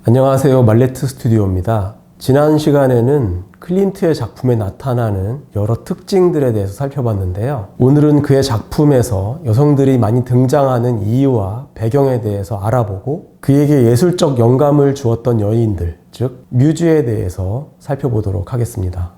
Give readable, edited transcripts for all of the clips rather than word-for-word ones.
안녕하세요. 말레트 스튜디오입니다. 지난 시간에는 클림트의 작품에 나타나는 여러 특징들에 대해서 살펴봤는데요. 오늘은 그의 작품에서 여성들이 많이 등장하는 이유와 배경에 대해서 알아보고 그에게 예술적 영감을 주었던 여인들, 즉 뮤즈에 대해서 살펴보도록 하겠습니다.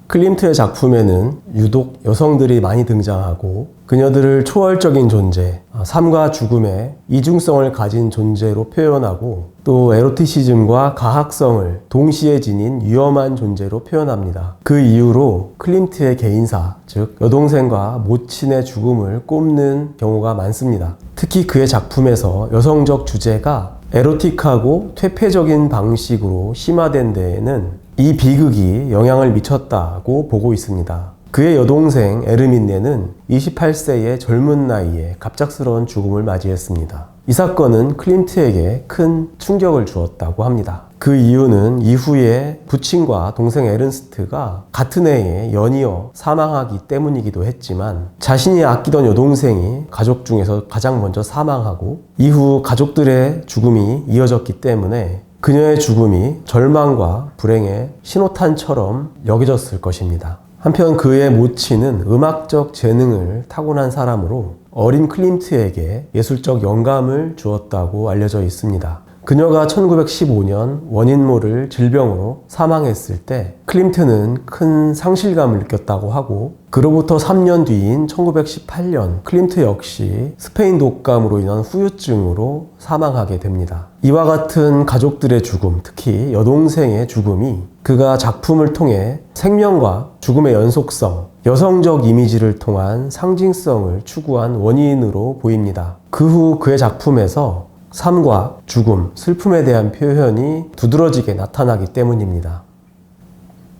클림트의 작품에는 유독 여성들이 많이 등장하고 그녀들을 초월적인 존재, 삶과 죽음의 이중성을 가진 존재로 표현하고 또 에로티시즘과 가학성을 동시에 지닌 위험한 존재로 표현합니다. 그 이유로 클림트의 개인사, 즉 여동생과 모친의 죽음을 꼽는 경우가 많습니다. 특히 그의 작품에서 여성적 주제가 에로틱하고 퇴폐적인 방식으로 심화된 데에는 이 비극이 영향을 미쳤다고 보고 있습니다. 그의 여동생 에르민네는 28세의 젊은 나이에 갑작스러운 죽음을 맞이했습니다. 이 사건은 클림트에게 큰 충격을 주었다고 합니다. 그 이유는 이후에 부친과 동생 에른스트가 같은 해에 연이어 사망하기 때문이기도 했지만 자신이 아끼던 여동생이 가족 중에서 가장 먼저 사망하고 이후 가족들의 죽음이 이어졌기 때문에 그녀의 죽음이 절망과 불행의 신호탄처럼 여겨졌을 것입니다. 한편 그의 모친은 음악적 재능을 타고난 사람으로 어린 클림트에게 예술적 영감을 주었다고 알려져 있습니다. 그녀가 1915년 원인 모를 질병으로 사망했을 때 클림트는 큰 상실감을 느꼈다고 하고 그로부터 3년 뒤인 1918년 클림트 역시 스페인 독감으로 인한 후유증으로 사망하게 됩니다. 이와 같은 가족들의 죽음, 특히 여동생의 죽음이 그가 작품을 통해 생명과 죽음의 연속성, 여성적 이미지를 통한 상징성을 추구한 원인으로 보입니다. 그 후 그의 작품에서 삶과 죽음, 슬픔에 대한 표현이 두드러지게 나타나기 때문입니다.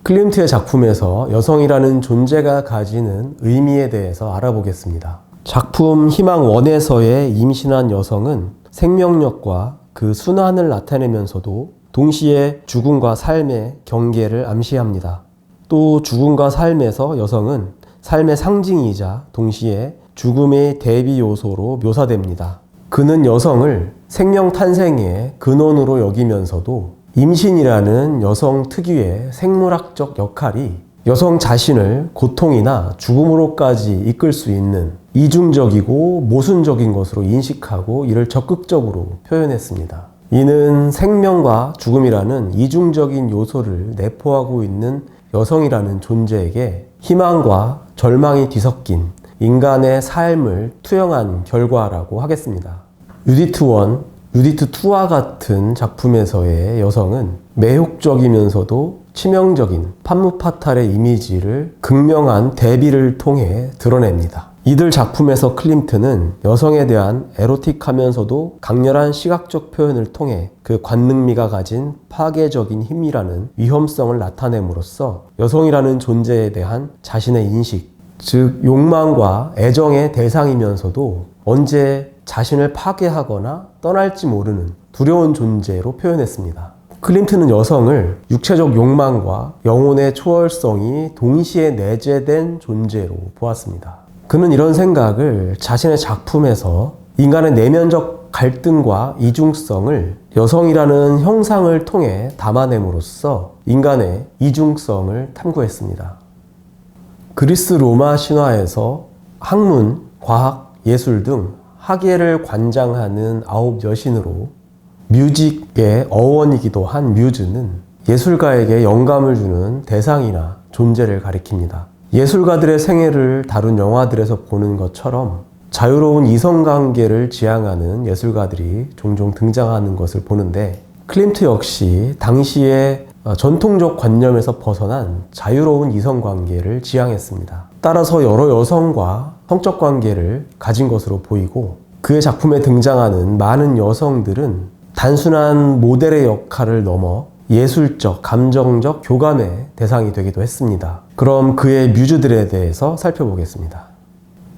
클림트의 작품에서 여성이라는 존재가 가지는 의미에 대해서 알아보겠습니다. 작품 희망 1에서의 임신한 여성은 생명력과 그 순환을 나타내면서도 동시에 죽음과 삶의 경계를 암시합니다. 또 죽음과 삶에서 여성은 삶의 상징이자 동시에 죽음의 대비 요소로 묘사됩니다. 그는 여성을 생명 탄생의 근원으로 여기면서도 임신이라는 여성 특유의 생물학적 역할이 여성 자신을 고통이나 죽음으로까지 이끌 수 있는 이중적이고 모순적인 것으로 인식하고 이를 적극적으로 표현했습니다. 이는 생명과 죽음이라는 이중적인 요소를 내포하고 있는 여성이라는 존재에게 희망과 절망이 뒤섞인 인간의 삶을 투영한 결과라고 하겠습니다. 유디트 1, 유디트 2와 같은 작품에서의 여성은 매혹적이면서도 치명적인 판무파탈의 이미지를 극명한 대비를 통해 드러냅니다. 이들 작품에서 클림트는 여성에 대한 에로틱하면서도 강렬한 시각적 표현을 통해 그 관능미가 가진 파괴적인 힘이라는 위험성을 나타냄으로써 여성이라는 존재에 대한 자신의 인식, 즉 욕망과 애정의 대상이면서도 언제 자신을 파괴하거나 떠날지 모르는 두려운 존재로 표현했습니다. 클림트는 여성을 육체적 욕망과 영혼의 초월성이 동시에 내재된 존재로 보았습니다. 그는 이런 생각을 자신의 작품에서 인간의 내면적 갈등과 이중성을 여성이라는 형상을 통해 담아냄으로써 인간의 이중성을 탐구했습니다. 그리스 로마 신화에서 학문, 과학, 예술 등 학예를 관장하는 9 여신으로 뮤직의 어원이기도 한 뮤즈는 예술가에게 영감을 주는 대상이나 존재를 가리킵니다. 예술가들의 생애를 다룬 영화들에서 보는 것처럼 자유로운 이성관계를 지향하는 예술가들이 종종 등장하는 것을 보는데 클림트 역시 당시의 전통적 관념에서 벗어난 자유로운 이성관계를 지향했습니다. 따라서 여러 여성과 성적 관계를 가진 것으로 보이고 그의 작품에 등장하는 많은 여성들은 단순한 모델의 역할을 넘어 예술적, 감정적 교감의 대상이 되기도 했습니다. 그럼 그의 뮤즈들에 대해서 살펴보겠습니다.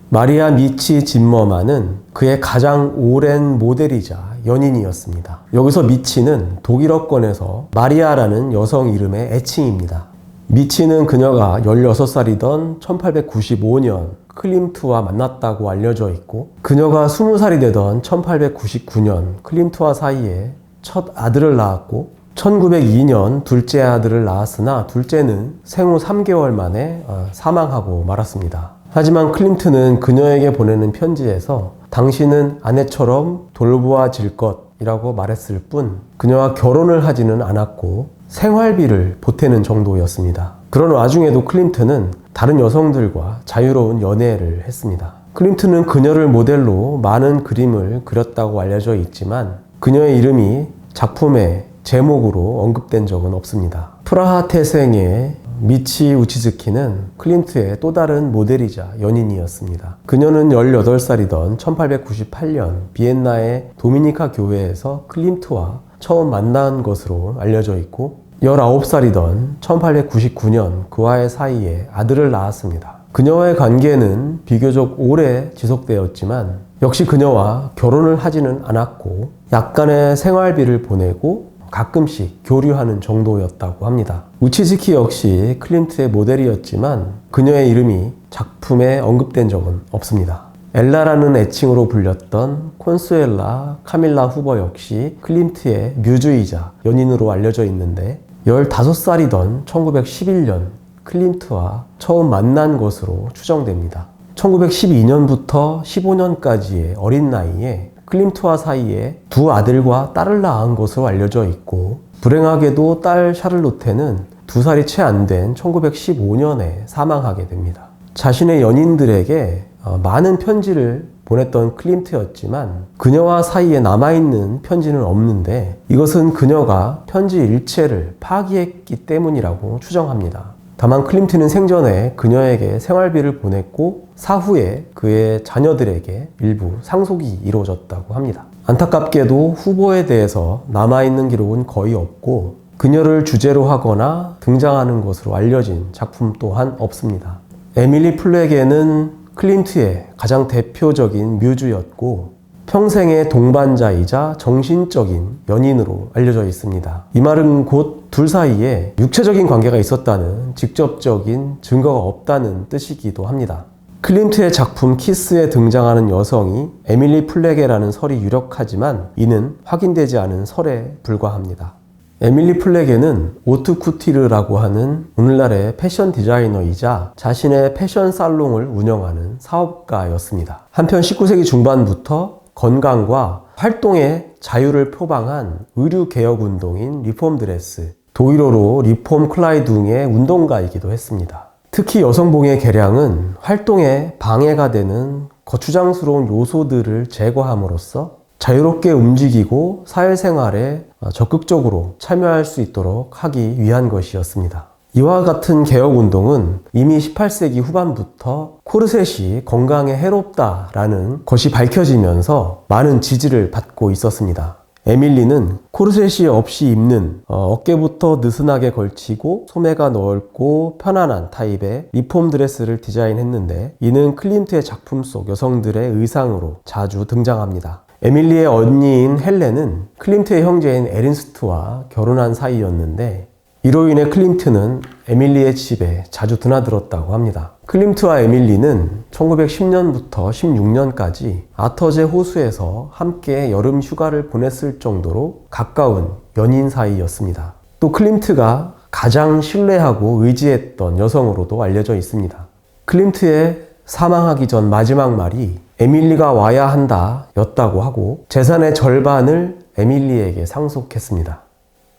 마리아 미치 짐머만은 그의 가장 오랜 모델이자 연인이었습니다. 여기서 미치는 독일어권에서 마리아라는 여성 이름의 애칭입니다. 미치는 그녀가 16살이던 1895년 클림트와 만났다고 알려져 있고 그녀가 20살이 되던 1899년 클림트와 사이에 첫 아들을 낳았고 1902년 둘째 아들을 낳았으나 둘째는 생후 3개월 만에 사망하고 말았습니다. 하지만 클림트는 그녀에게 보내는 편지에서 당신은 아내처럼 돌보아질 것이라고 말했을 뿐 그녀와 결혼을 하지는 않았고 생활비를 보태는 정도였습니다. 그런 와중에도 클림트는 다른 여성들과 자유로운 연애를 했습니다. 클림트는 그녀를 모델로 많은 그림을 그렸다고 알려져 있지만 그녀의 이름이 작품의 제목으로 언급된 적은 없습니다. 프라하 태생의 미치 우치즈키는 클림트의 또 다른 모델이자 연인이었습니다. 그녀는 18살이던 1898년 비엔나의 도미니카 교회에서 클림트와 처음 만난 것으로 알려져 있고 19살이던 1899년 그와의 사이에 아들을 낳았습니다. 그녀와의 관계는 비교적 오래 지속되었지만 역시 그녀와 결혼을 하지는 않았고 약간의 생활비를 보내고 가끔씩 교류하는 정도였다고 합니다. 우치즈키 역시 클림트의 모델이었지만 그녀의 이름이 작품에 언급된 적은 없습니다. 엘라라는 애칭으로 불렸던 콘수엘라 카밀라 후버 역시 클림트의 뮤즈이자 연인으로 알려져 있는데 15살이던 1911년 클림트와 처음 만난 것으로 추정됩니다. 1912년부터 15년까지의 어린 나이에 클림트와 사이에 두 아들과 딸을 낳은 것으로 알려져 있고 불행하게도 딸 샤를로테는 2살이 채 안 된 1915년에 사망하게 됩니다. 자신의 연인들에게 많은 편지를 보냈던 클림트였지만 그녀와 사이에 남아있는 편지는 없는데 이것은 그녀가 편지 일체를 파기했기 때문이라고 추정합니다. 다만 클림트는 생전에 그녀에게 생활비를 보냈고 사후에 그의 자녀들에게 일부 상속이 이루어졌다고 합니다. 안타깝게도 후보에 대해서 남아있는 기록은 거의 없고 그녀를 주제로 하거나 등장하는 것으로 알려진 작품 또한 없습니다. 에밀리 플렉에는 클림트의 가장 대표적인 뮤즈였고 평생의 동반자이자 정신적인 연인으로 알려져 있습니다. 이 말은 곧 둘 사이에 육체적인 관계가 있었다는 직접적인 증거가 없다는 뜻이기도 합니다. 클림트의 작품 키스에 등장하는 여성이 에밀리 플레게라는 설이 유력하지만 이는 확인되지 않은 설에 불과합니다. 에밀리 플레게는 오트 쿠티르라고 하는 오늘날의 패션 디자이너이자 자신의 패션 살롱을 운영하는 사업가였습니다. 한편 19세기 중반부터 건강과 활동의 자유를 표방한 의류개혁운동인 리폼드레스, 도이로로 리폼 클라이둥의 운동가이기도 했습니다. 특히 여성봉의 개량은 활동에 방해가 되는 거추장스러운 요소들을 제거함으로써 자유롭게 움직이고 사회생활에 적극적으로 참여할 수 있도록 하기 위한 것이었습니다. 이와 같은 개혁운동은 이미 18세기 후반부터 코르셋이 건강에 해롭다라는 것이 밝혀지면서 많은 지지를 받고 있었습니다. 에밀리는 코르셋이 없이 입는 어깨부터 느슨하게 걸치고 소매가 넓고 편안한 타입의 리폼 드레스를 디자인했는데 이는 클림트의 작품 속 여성들의 의상으로 자주 등장합니다. 에밀리의 언니인 헬렌은 클림트의 형제인 에른스트와 결혼한 사이였는데 이로 인해 클림트는 에밀리의 집에 자주 드나들었다고 합니다. 클림트와 에밀리는 1910년부터 16년까지 아터제 호수에서 함께 여름 휴가를 보냈을 정도로 가까운 연인 사이였습니다. 또 클림트가 가장 신뢰하고 의지했던 여성으로도 알려져 있습니다. 클림트의 사망하기 전 마지막 말이 에밀리가 와야 한다 였다고 하고 재산의 절반을 에밀리에게 상속했습니다.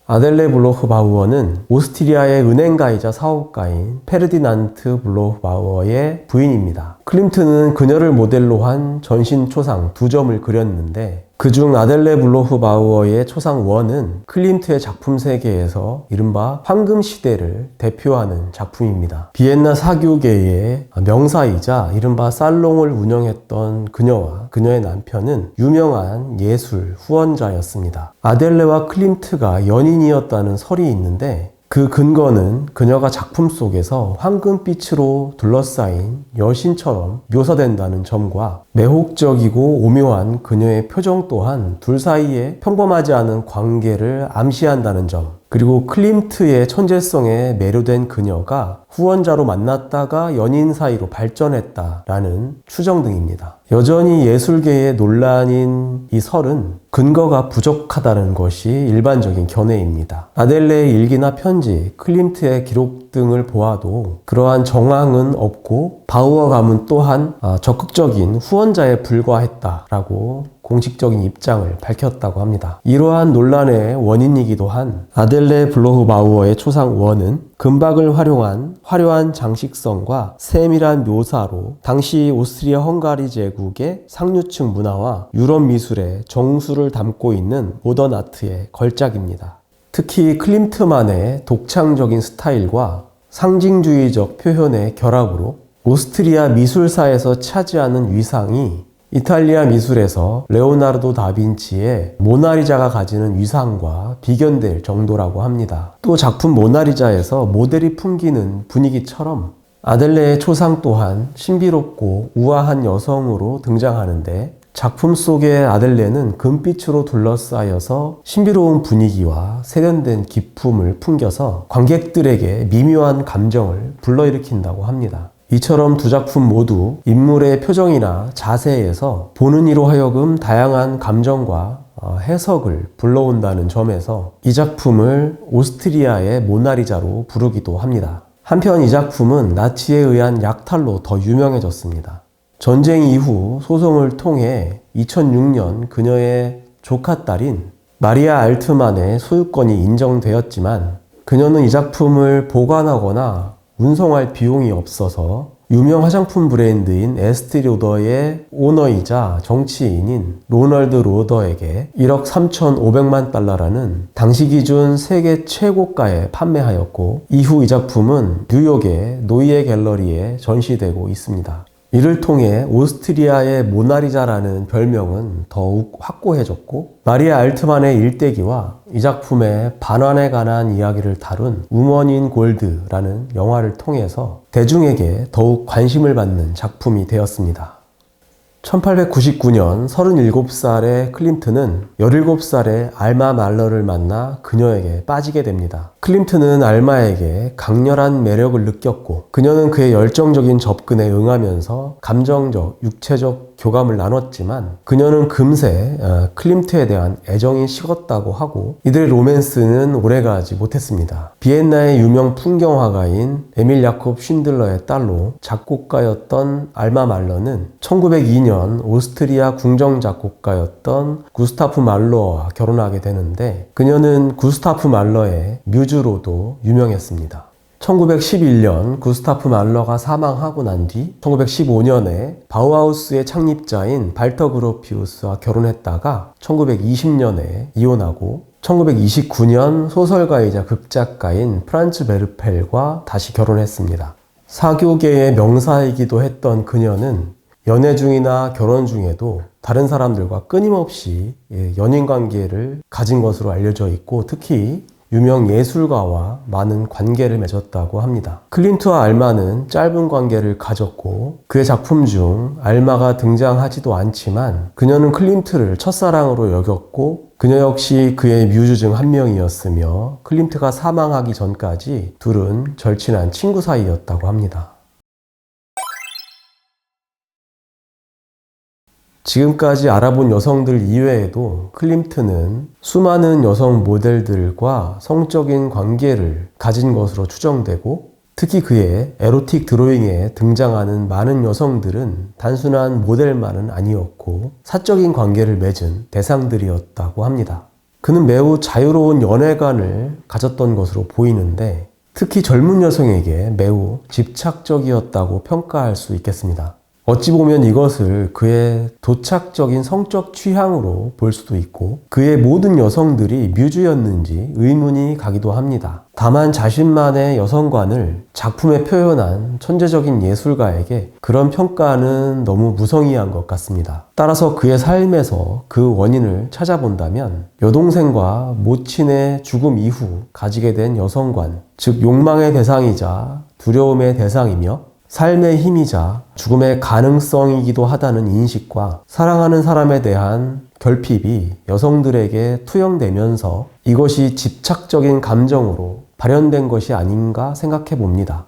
아델레 블로흐바우어는 오스트리아의 은행가이자 사업가인 페르디난트 블로흐바우어의 부인입니다. 클림트는 그녀를 모델로 한 전신 초상 2점을 그렸는데 그중 아델레 블로흐바우어의 초상 1은 클림트의 작품 세계에서 이른바 황금 시대를 대표하는 작품입니다. 비엔나 사교계의 명사이자 이른바 살롱을 운영했던 그녀와 그녀의 남편은 유명한 예술 후원자였습니다. 아델레와 클림트가 연인이었다는 설이 있는데 그 근거는 그녀가 작품 속에서 황금빛으로 둘러싸인 여신처럼 묘사된다는 점과 매혹적이고 오묘한 그녀의 표정 또한 둘 사이에 평범하지 않은 관계를 암시한다는 점, 그리고 클림트의 천재성에 매료된 그녀가 후원자로 만났다가 연인 사이로 발전했다라는 추정 등입니다. 여전히 예술계의 논란인 이 설은 근거가 부족하다는 것이 일반적인 견해입니다. 아델레의 일기나 편지, 클림트의 기록 등을 보아도 그러한 정황은 없고 바우어 가문 또한 적극적인 후원자에 불과했다라고 공식적인 입장을 밝혔다고 합니다. 이러한 논란의 원인이기도 한 아델레 블로흐바우어의 초상 원은 금박을 활용한 화려한 장식성과 세밀한 묘사로 당시 오스트리아 헝가리 제국의 상류층 문화와 유럽 미술의 정수를 담고 있는 모던 아트의 걸작입니다. 특히 클림트만의 독창적인 스타일과 상징주의적 표현의 결합으로 오스트리아 미술사에서 차지하는 위상이 이탈리아 미술에서 레오나르도 다빈치의 모나리자가 가지는 위상과 비견될 정도라고 합니다. 또 작품 모나리자에서 모델이 풍기는 분위기처럼 아델레의 초상 또한 신비롭고 우아한 여성으로 등장하는데 작품 속의 아델레는 금빛으로 둘러싸여서 신비로운 분위기와 세련된 기품을 풍겨서 관객들에게 미묘한 감정을 불러일으킨다고 합니다. 이처럼 두 작품 모두 인물의 표정이나 자세에서 보는 이로 하여금 다양한 감정과 해석을 불러온다는 점에서 이 작품을 오스트리아의 모나리자로 부르기도 합니다. 한편 이 작품은 나치에 의한 약탈로 더 유명해졌습니다. 전쟁 이후 소송을 통해 2006년 그녀의 조카딸인 마리아 알트만의 소유권이 인정되었지만 그녀는 이 작품을 보관하거나 운송할 비용이 없어서 유명 화장품 브랜드인 에스티 로더의 오너이자 정치인인 로널드 로더에게 1억 3,500만 달러라는 당시 기준 세계 최고가에 판매하였고 이후 이 작품은 뉴욕의 노이에 갤러리에 전시되고 있습니다. 이를 통해 오스트리아의 모나리자라는 별명은 더욱 확고해졌고 마리아 알트만의 일대기와 이 작품의 반환에 관한 이야기를 다룬 우먼 인 골드라는 영화를 통해서 대중에게 더욱 관심을 받는 작품이 되었습니다. 1899년 37살의 클림트는 17살의 알마 말러를 만나 그녀에게 빠지게 됩니다. 클림트는 알마에게 강렬한 매력을 느꼈고 그녀는 그의 열정적인 접근에 응하면서 감정적, 육체적 교감을 나눴지만 그녀는 금세 클림트에 대한 애정이 식었다고 하고 이들의 로맨스는 오래가지 못했습니다. 비엔나의 유명 풍경화가인 에밀 야콥 쉰들러의 딸로 작곡가였던 알마 말러는 1902년 오스트리아 궁정 작곡가였던 구스타프 말러와 결혼하게 되는데 그녀는 구스타프 말러의 뮤즈로도 유명했습니다. 1911년 구스타프 말러가 사망하고 난 뒤 1915년에 바우하우스의 창립자인 발터 그로피우스와 결혼했다가 1920년에 이혼하고 1929년 소설가이자 극작가인 프란츠 베르펠과 다시 결혼했습니다. 사교계의 명사이기도 했던 그녀는 연애 중이나 결혼 중에도 다른 사람들과 끊임없이 연인 관계를 가진 것으로 알려져 있고 특히 유명 예술가와 많은 관계를 맺었다고 합니다. 클림트와 알마는 짧은 관계를 가졌고 그의 작품 중 알마가 등장하지도 않지만 그녀는 클림트를 첫사랑으로 여겼고 그녀 역시 그의 뮤즈 중 한 명이었으며 클림트가 사망하기 전까지 둘은 절친한 친구 사이였다고 합니다. 지금까지 알아본 여성들 이외에도 클림트는 수많은 여성 모델들과 성적인 관계를 가진 것으로 추정되고 특히 그의 에로틱 드로잉에 등장하는 많은 여성들은 단순한 모델만은 아니었고 사적인 관계를 맺은 대상들이었다고 합니다. 그는 매우 자유로운 연애관을 가졌던 것으로 보이는데 특히 젊은 여성에게 매우 집착적이었다고 평가할 수 있겠습니다. 어찌 보면 이것을 그의 도착적인 성적 취향으로 볼 수도 있고 그의 모든 여성들이 뮤즈였는지 의문이 가기도 합니다. 다만 자신만의 여성관을 작품에 표현한 천재적인 예술가에게 그런 평가는 너무 무성의한 것 같습니다. 따라서 그의 삶에서 그 원인을 찾아본다면 여동생과 모친의 죽음 이후 가지게 된 여성관, 즉 욕망의 대상이자 두려움의 대상이며 삶의 힘이자 죽음의 가능성이기도 하다는 인식과 사랑하는 사람에 대한 결핍이 여성들에게 투영되면서 이것이 집착적인 감정으로 발현된 것이 아닌가 생각해 봅니다.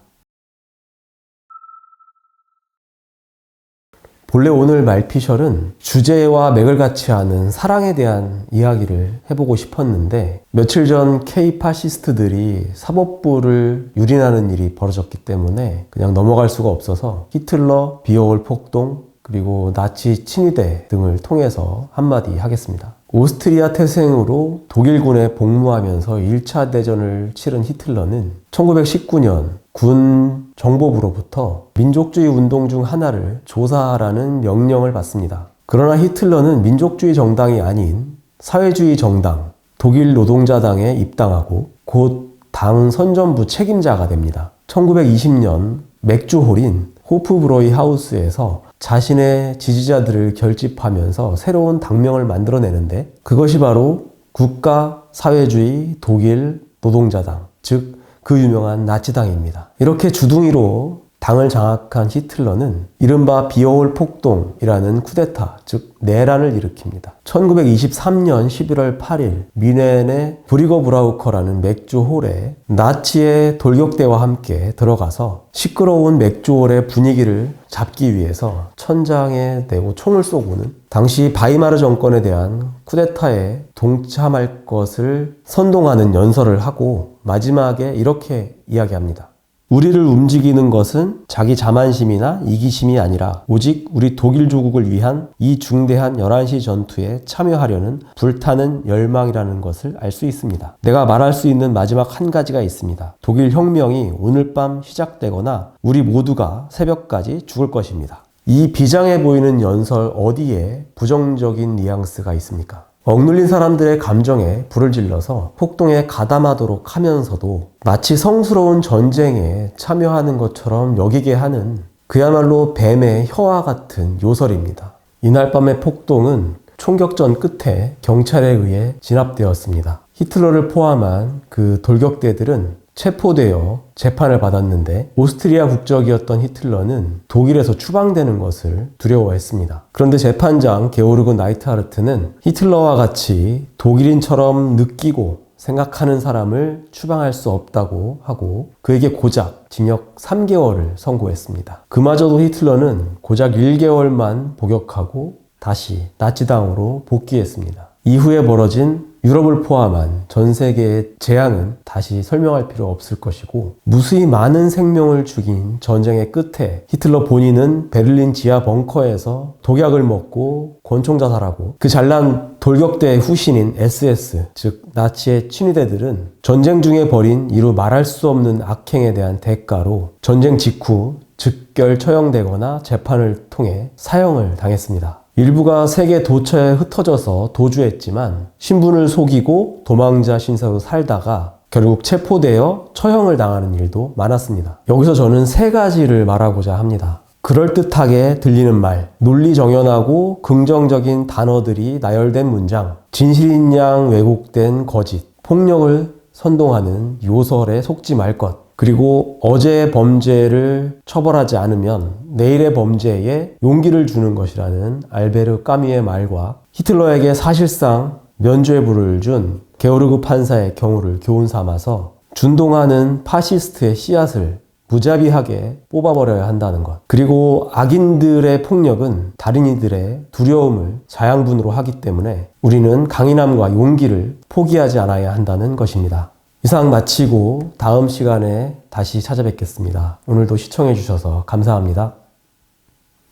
본래 오늘 말피셜은 주제와 맥을 같이 하는 사랑에 대한 이야기를 해보고 싶었는데 며칠 전 K-파시스트들이 사법부를 유린하는 일이 벌어졌기 때문에 그냥 넘어갈 수가 없어서 히틀러, 비어올 폭동, 그리고 나치 친위대 등을 통해서 한마디 하겠습니다. 오스트리아 태생으로 독일군에 복무하면서 1차 대전을 치른 히틀러는 1919년 군 정보부로부터 민족주의 운동 중 하나를 조사하라는 명령을 받습니다. 그러나 히틀러는 민족주의 정당이 아닌 사회주의 정당, 독일 노동자당에 입당하고 곧 당 선전부 책임자가 됩니다. 1920년 맥주홀인 호프브로이 하우스에서 자신의 지지자들을 결집하면서 새로운 당명을 만들어내는데 그것이 바로 국가사회주의 독일 노동자당, 즉 그 유명한 나치당입니다. 이렇게 주둥이로 당을 장악한 히틀러는 이른바 비어올 폭동이라는 쿠데타, 즉 내란을 일으킵니다. 1923년 11월 8일 뮌헨의 브리거 브라우커라는 맥주홀에 나치의 돌격대와 함께 들어가서 시끄러운 맥주홀의 분위기를 잡기 위해서 천장에 대고 총을 쏘고는 당시 바이마르 정권에 대한 쿠데타에 동참할 것을 선동하는 연설을 하고 마지막에 이렇게 이야기합니다. 우리를 움직이는 것은 자기 자만심이나 이기심이 아니라 오직 우리 독일 조국을 위한 이 중대한 11시 전투에 참여하려는 불타는 열망이라는 것을 알 수 있습니다. 내가 말할 수 있는 마지막 한 가지가 있습니다. 독일 혁명이 오늘 밤 시작되거나 우리 모두가 새벽까지 죽을 것입니다. 이 비장해 보이는 연설 어디에 부정적인 뉘앙스가 있습니까? 억눌린 사람들의 감정에 불을 질러서 폭동에 가담하도록 하면서도 마치 성스러운 전쟁에 참여하는 것처럼 여기게 하는 그야말로 뱀의 혀와 같은 요설입니다. 이날 밤의 폭동은 총격전 끝에 경찰에 의해 진압되었습니다. 히틀러를 포함한 그 돌격대들은 체포되어 재판을 받았는데 오스트리아 국적이었던 히틀러는 독일에서 추방되는 것을 두려워했습니다. 그런데 재판장 게오르그 나이트하르트는 히틀러와 같이 독일인처럼 느끼고 생각하는 사람을 추방할 수 없다고 하고 그에게 고작 징역 3개월을 선고했습니다. 그마저도 히틀러는 고작 1개월만 복역하고 다시 나치당으로 복귀했습니다. 이후에 벌어진 유럽을 포함한 전 세계의 재앙은 다시 설명할 필요 없을 것이고 무수히 많은 생명을 죽인 전쟁의 끝에 히틀러 본인은 베를린 지하 벙커에서 독약을 먹고 권총 자살하고 그 잘난 돌격대의 후신인 SS, 즉 나치의 친위대들은 전쟁 중에 벌인 이루 말할 수 없는 악행에 대한 대가로 전쟁 직후 즉결 처형되거나 재판을 통해 사형을 당했습니다. 일부가 세계 도처에 흩어져서 도주했지만 신분을 속이고 도망자 신세로 살다가 결국 체포되어 처형을 당하는 일도 많았습니다. 여기서 저는 세 가지를 말하고자 합니다. 그럴듯하게 들리는 말, 논리정연하고 긍정적인 단어들이 나열된 문장, 진실인 양 왜곡된 거짓, 폭력을 선동하는 요설에 속지 말 것, 그리고 어제의 범죄를 처벌하지 않으면 내일의 범죄에 용기를 주는 것이라는 알베르 까뮈의 말과 히틀러에게 사실상 면죄부를 준 게오르그 판사의 경우를 교훈 삼아서 준동하는 파시스트의 씨앗을 무자비하게 뽑아버려야 한다는 것. 그리고 악인들의 폭력은 다른 이들의 두려움을 자양분으로 하기 때문에 우리는 강인함과 용기를 포기하지 않아야 한다는 것입니다. 이상 마치고 다음 시간에 다시 찾아뵙겠습니다. 오늘도 시청해 주셔서 감사합니다.